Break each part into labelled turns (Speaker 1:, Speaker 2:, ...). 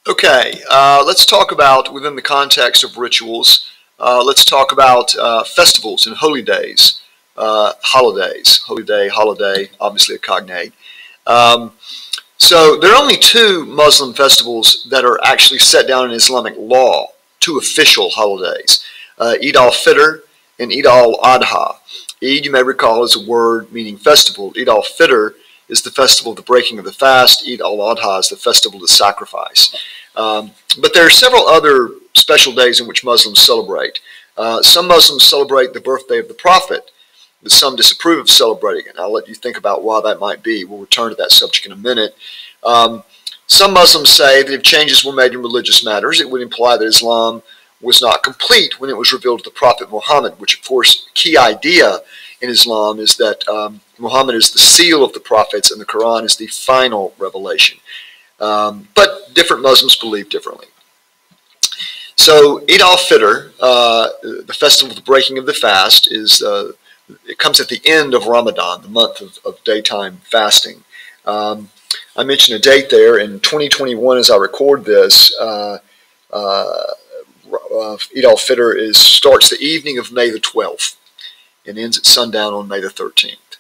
Speaker 1: Okay, let's talk about within the context of rituals. Let's talk about festivals and holy days, holidays, holy day, holiday, obviously a cognate. Um, so there are only two Muslim festivals that are actually set down in Islamic law, two official holidays, Eid al-Fitr and Eid al-Adha. Eid, you may recall, is a word meaning festival. Eid al-Fitr is the festival of the breaking of the fast. Eid al-Adha is the festival of the sacrifice. But there are several other special days in which Muslims celebrate. Some Muslims celebrate the birthday of the Prophet, but some disapprove of celebrating it. I'll let you think about why that might be. We'll return to that subject in a minute. Um, some Muslims say that if changes were made in religious matters, it would imply that Islam was not complete when it was revealed to the Prophet Muhammad, which, of course, the key idea in Islam is that Muhammad is the seal of the prophets and the Quran is the final revelation. But different Muslims believe differently. So Eid al-Fitr, the festival of the breaking of the fast, it comes at the end of Ramadan, the month of daytime fasting. I mentioned a date there in 2021 as I record this. Eid al-Fitr starts the evening of May the 12th and ends at sundown on May the 13th.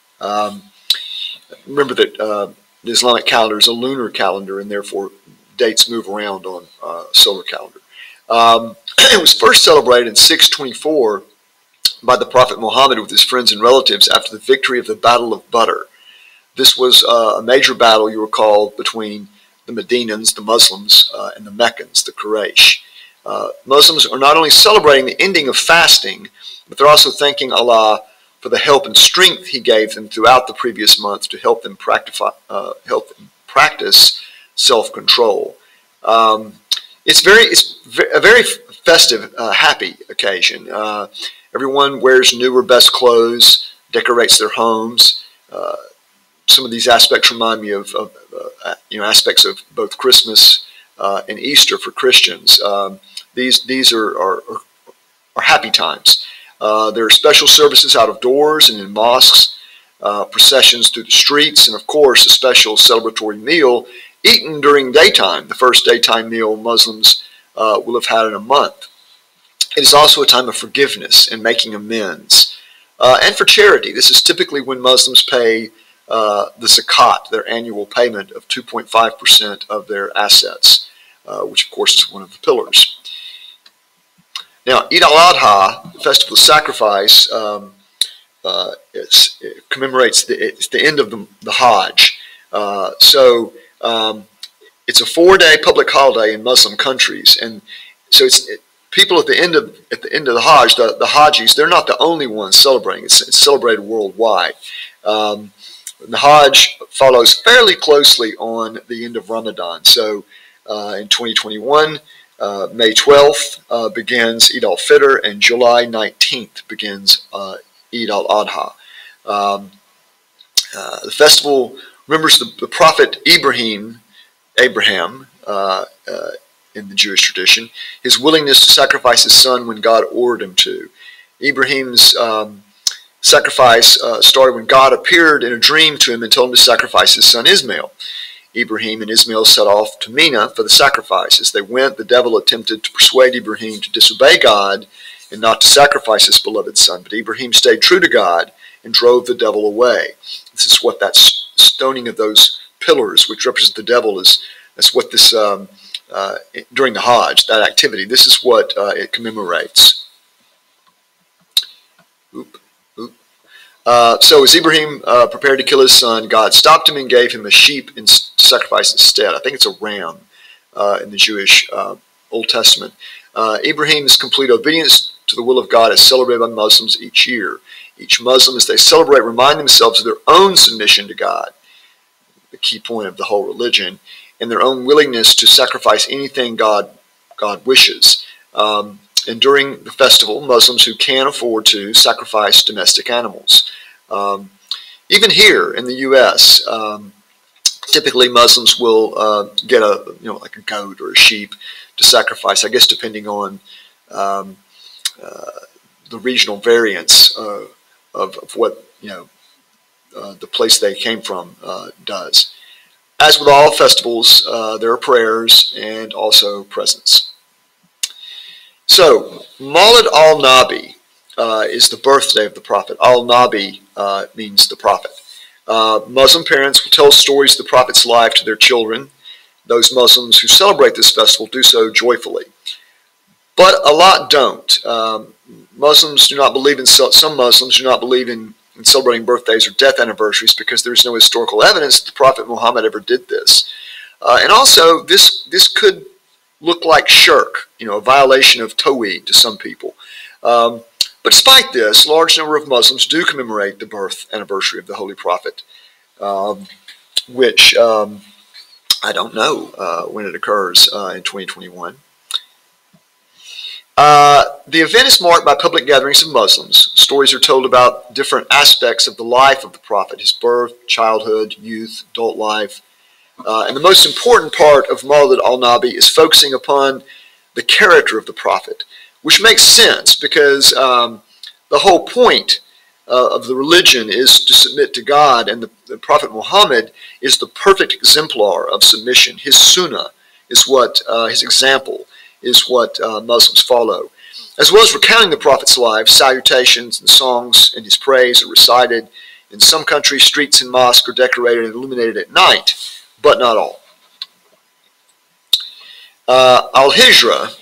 Speaker 1: Remember that the Islamic calendar is a lunar calendar, and therefore dates move around on solar calendar. It was first celebrated in 624 by the Prophet Muhammad with his friends and relatives after the victory of the Battle of Badr. This was a major battle, you recall, between the Medinans, the Muslims, and the Meccans, the Quraysh. Muslims are not only celebrating the ending of fasting, but they're also thanking Allah for the help and strength He gave them throughout the previous month to help them practice self-control. It's a very festive, happy occasion. Everyone wears new or best clothes, decorates their homes. Some of these aspects remind me of aspects of both Christmas and Easter for Christians. These are happy times. There are special services out of doors and in mosques, processions through the streets, and of course a special celebratory meal eaten during daytime, the first daytime meal Muslims will have had in a month. It is also a time of forgiveness and making amends, and for charity. This is typically when Muslims pay the zakat, their annual payment of 2.5% of their assets, which of course is one of the pillars. Now, Eid al-Adha, the festival of sacrifice, it commemorates it's the end of the Hajj. It's a 4-day public holiday in Muslim countries, and so people at the end of the Hajj, the Hajis, they're not the only ones celebrating. It's celebrated worldwide. The Hajj follows fairly closely on the end of Ramadan. So in 2021, May 12th begins Eid al-Fitr, and July 19th begins Eid al-Adha. The festival remembers the prophet Abraham, in the Jewish tradition, his willingness to sacrifice his son when God ordered him to. Abraham's sacrifice started when God appeared in a dream to him and told him to sacrifice his son Ismail. Ibrahim and Ismail set off to Mina for the sacrifice. As they went, the devil attempted to persuade Ibrahim to disobey God and not to sacrifice his beloved son. But Ibrahim stayed true to God and drove the devil away. This is what that stoning of those pillars, which represent the devil, that's what this, during the Hajj, that activity, this is what it commemorates. So as Ibrahim prepared to kill his son, God stopped him and gave him a sheep to sacrifice instead. I think it's a ram in the Jewish Old Testament. Ibrahim's complete obedience to the will of God is celebrated by Muslims each year. Each Muslim, as they celebrate, remind themselves of their own submission to God, the key point of the whole religion, and their own willingness to sacrifice anything God wishes. And during the festival, Muslims who can afford to sacrifice domestic animals. Even here in the U.S., typically Muslims will get like a goat or a sheep to sacrifice. I guess depending on the regional variance of what the place they came from does. As with all festivals, there are prayers and also presents. So, Maulid al-Nabi is the birthday of the Prophet. Al-Nabi means the Prophet. Muslim parents will tell stories of the Prophet's life to their children. Those Muslims who celebrate this festival do so joyfully. But a lot don't. Muslims do not believe in, some Muslims do not believe in celebrating birthdays or death anniversaries because there's no historical evidence that the Prophet Muhammad ever did this. And also, this could look like shirk, a violation of Tawhid to some people. But despite this, a large number of Muslims do commemorate the birth anniversary of the Holy Prophet, which I don't know when it occurs in 2021. The event is marked by public gatherings of Muslims. Stories are told about different aspects of the life of the Prophet, his birth, childhood, youth, adult life. And the most important part of Maulid al-Nabi is focusing upon the character of the Prophet, which makes sense because the whole point of the religion is to submit to God, and the Prophet Muhammad is the perfect exemplar of submission. His sunnah is what, his example is what Muslims follow. As well as recounting the Prophet's life, salutations and songs in his praise are recited. In some countries, streets and mosques are decorated and illuminated at night, but not all. Al-Hijra,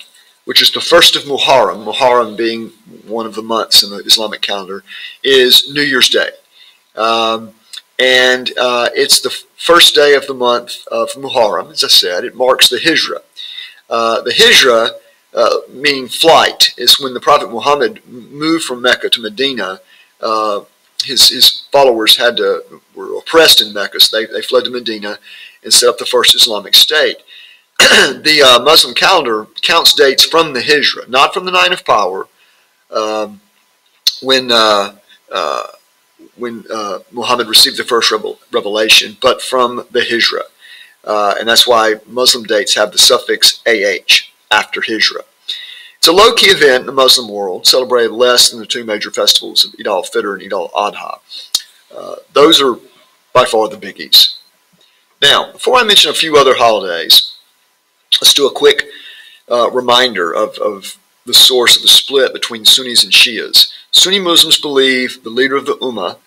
Speaker 1: which is the first of Muharram, Muharram being one of the months in the Islamic calendar, is New Year's Day. It's the first day of the month of Muharram, as I said. It marks the Hijra. The Hijra, meaning flight, is when the Prophet Muhammad moved from Mecca to Medina. His followers were oppressed in Mecca, so they fled to Medina and set up the first Islamic state. The Muslim calendar counts dates from the Hijra, not from the Nine of Power, when Muhammad received the first revelation, but from the Hijra. And that's why Muslim dates have the suffix AH, after Hijra. It's a low-key event in the Muslim world, celebrated less than the two major festivals of Eid al-Fitr and Eid al-Adha. Those are by far the biggies. Now, before I mention a few other holidays, let's do a quick reminder of the source of the split between Sunnis and Shias. Sunni Muslims believe the leader of the Ummah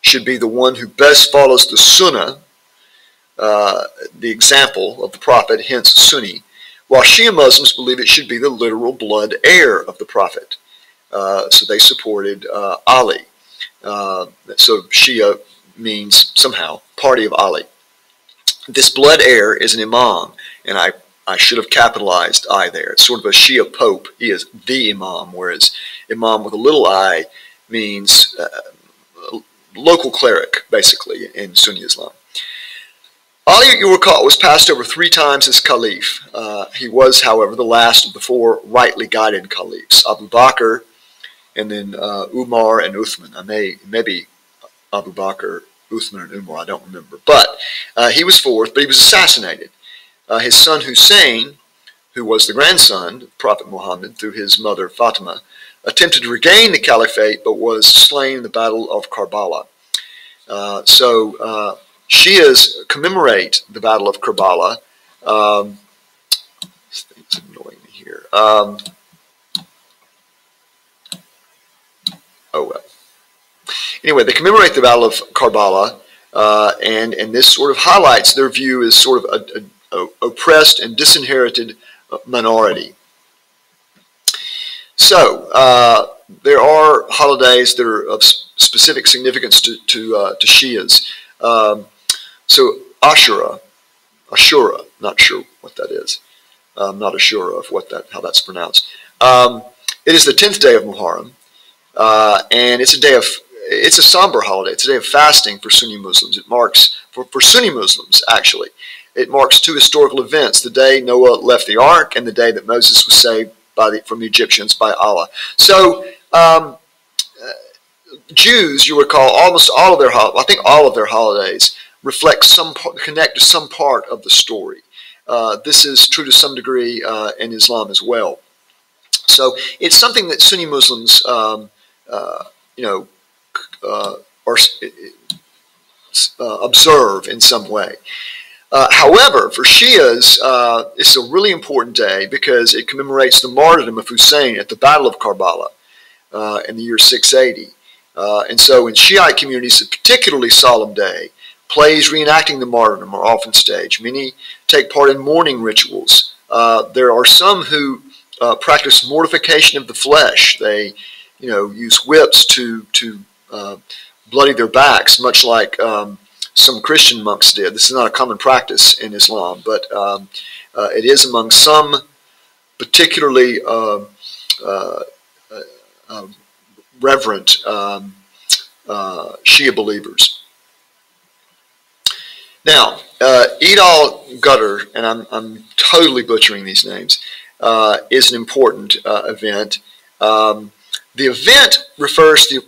Speaker 1: should be the one who best follows the Sunnah, the example of the Prophet, hence Sunni, while Shia Muslims believe it should be the literal blood heir of the Prophet. So they supported Ali. So Shia means somehow party of Ali. This blood heir is an imam, and I should have capitalized I there. It's sort of a Shia pope. He is the imam, whereas imam with a little I means local cleric, basically, in Sunni Islam. Ali, you recall, was passed over 3 times as caliph. He was, however, the last of the 4 rightly guided caliphs, Abu Bakr, and then Umar and Uthman. Maybe Abu Bakr, Uthman, and Umar, I don't remember. But he was 4th, but he was assassinated. His son Hussein, who was the grandson of Prophet Muhammad through his mother Fatima, attempted to regain the caliphate but was slain in the Battle of Karbala. Shias commemorate the Battle of Karbala. This thing's annoying me here. Oh well. Anyway, they commemorate the Battle of Karbala, and this sort of highlights their view as sort of a oppressed and disinherited minority. So there are holidays that are of specific significance to Shias. So Ashura, not sure what that is. I'm not sure of how that's pronounced. It is the 10th day of Muharram, and it's a somber holiday. It's a day of fasting for Sunni Muslims. It marks, for Sunni Muslims actually, it marks 2 historical events: the day Noah left the ark and the day that Moses was saved from the Egyptians by Allah. So Jews, you recall, almost all of their holidays connect to some part of the story. This is true to some degree in Islam as well. So it's something that Sunni Muslims, observe in some way. However, for Shias, it's a really important day because it commemorates the martyrdom of Hussein at the Battle of Karbala in the year 680. And so in Shiite communities, a particularly solemn day. Plays reenacting the martyrdom are often staged. Many take part in mourning rituals. There are some who practice mortification of the flesh. They, use whips to bloody their backs, much like some Christian monks did. This is not a common practice in Islam, but it is among some particularly reverent Shia believers. Now, Eid al-Qadr, and I'm totally butchering these names, is an important event. The event refers to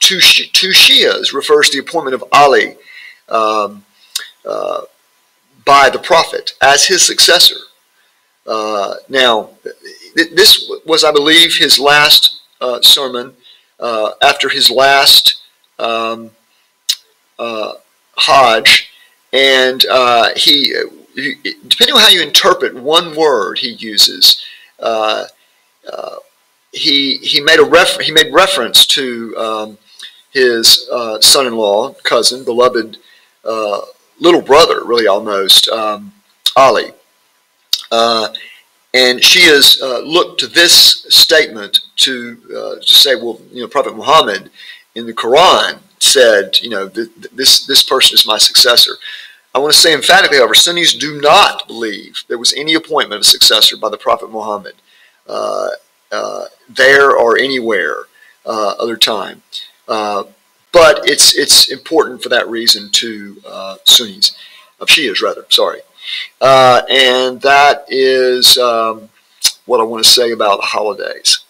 Speaker 1: Shias, refers to the appointment of Ali by the Prophet as his successor. Now, this was, I believe, his last sermon after his last Hajj, and he, depending on how you interpret one word he uses, he made reference to his son-in-law, cousin, beloved little brother, really almost, Ali. And Shias look to this statement to say, well, Prophet Muhammad in the Quran said, this person is my successor. I want to say emphatically, however, Sunnis do not believe there was any appointment of a successor by the Prophet Muhammad there or anywhere other time. But it's important for that reason to Sunnis, of Shias rather, sorry. And that is what I want to say about the holidays.